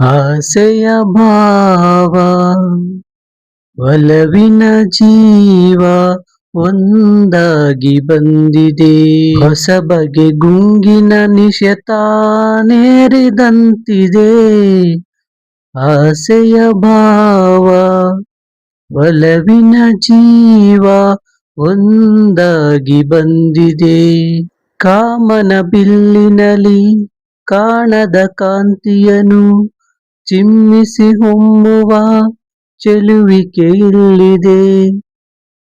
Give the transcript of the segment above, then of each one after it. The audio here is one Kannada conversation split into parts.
ಆಸೆಯ ಭಾವ ಒಲವಿನ ಜೀವ ಒಂದಾಗಿ ಬಂದಿದೆ. ಹೊಸ ಬಗೆ ಗುಂಗಿನ ನಿಶತ ನೇರಿದಂತಿದೆ. ಆಸೆಯ ಭಾವ ಒಲವಿನ ಜೀವ ಒಂದಾಗಿ ಬಂದಿದೆ. ಕಾಮನ ಬಿಲ್ಲಿನಲಿ ಕಾಣದ ಕಾಂತಿಯನು ಚಿಮ್ಮಿಸಿ ಹೊಮ್ಮುವ ಚೆಲುವಿಕೆ ಇಲ್ಲಿದೆ.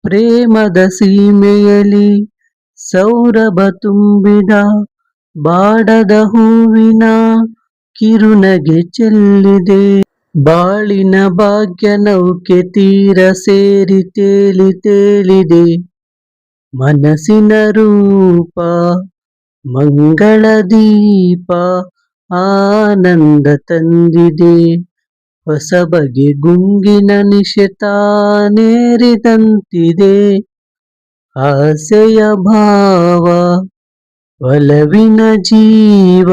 ಪ್ರೇಮದ ಸೀಮೆಯಲಿ ಸೌರಭ ತುಂಬಿದ ಬಾಡದ ಹೂವಿನ ಕಿರುನಗೆ ಚೆಲ್ಲಿದೆ. ಬಾಳಿನ ಭಾಗ್ಯ ನೌಕೆ ತೀರ ಸೇರಿ ತೇಲಿ ತೇಲಿದೆ. ಮನಸ್ಸಿನ ರೂಪ ಮಂಗಳ ದೀಪ ಆನಂದ ತಂದಿದೆ. ಹೊಸ ಬಗೆ ಗುಂಗಿನ ನಿಶತ ನೇರಿದಂತಿದೆ. ಆಸೆಯ ಭಾವ ಒಲವಿನ ಜೀವ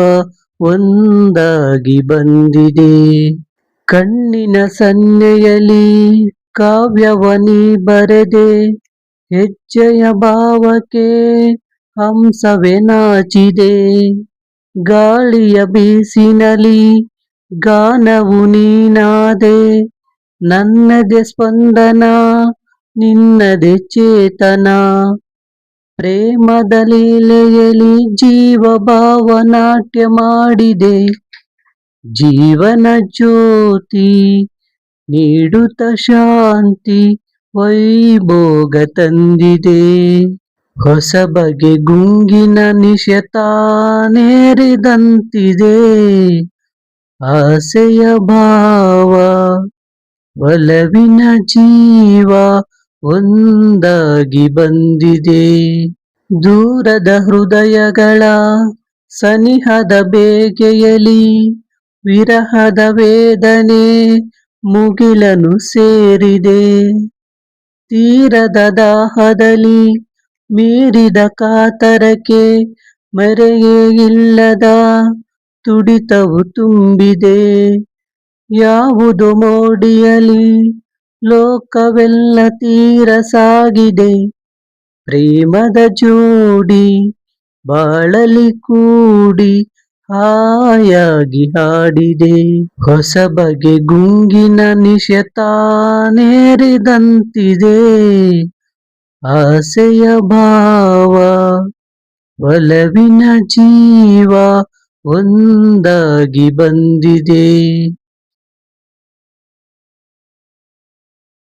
ಒಂದಾಗಿ ಬಂದಿದೆ. ಕಣ್ಣಿನ ಸನ್ನೆಯಲಿ ಕಾವ್ಯವನಿ ಬರೆದೆ. ಹೆಜ್ಜೆಯ ಭಾವಕ್ಕೆ ಹಂಸವೇ ನಾಚಿದೆ. ಗಾಳಿಯ ಬೀಸಿನಲಿ ಗಾನವು ನೀನಾದೆ. ನನ್ನದೆ ಸ್ಪಂದನ ನಿನ್ನದೆ ಚೇತನ. ಪ್ರೇಮದ ಲೀಲೆಯಲಿ ಜೀವ ಭಾವ ನಾಟ್ಯ ಮಾಡಿದೆ. ಜೀವನ ಜ್ಯೋತಿ ನೀಡುತ್ತ ಶಾಂತಿ ವೈಭೋಗ ತಂದಿದೆ. ಹೊಸ ಬಗೆ ಗುಂಗಿನ ನಿಶತ ನೇರಿದಂತಿದೆ. ಆಸೆಯ ಭಾವ ಒಲವಿನ ಜೀವ ಒಂದಾಗಿ ಬಂದಿದೆ. ದೂರದ ಹೃದಯಗಳ ಸನಿಹದ ಬೇಗೆಯಲಿ ವಿರಹದ ವೇದನೆ ಮುಗಿಲನು ಸೇರಿದೆ. ತೀರದ ದಾಹದಲ್ಲಿ ಮೀರಿದ ಕಾತರಕ್ಕೆ ಮರೆಯೇ ಇಲ್ಲದ ತುಡಿತವು ತುಂಬಿದೆ. ಯಾವುದೋ ಮೋಡಿಯಲಿ ಲೋಕವೆಲ್ಲ ತೀರ ಸಾಗಿದೆ. ಪ್ರೇಮದ ಜೋಡಿ ಬಾಳಲಿ ಕೂಡಿ ಹಾಯಾಗಿ ಹಾಡಿದೆ. ಹೊಸ ಬಗೆ ಗುಂಗಿನ ನಿಶತ ನೇರಿದಂತಿದೆ. ಆಸೆಯ ಭಾವ ಒಲವಿನ ಜೀವ ಒಂದಾಗಿ ಬಂದಿದೆ.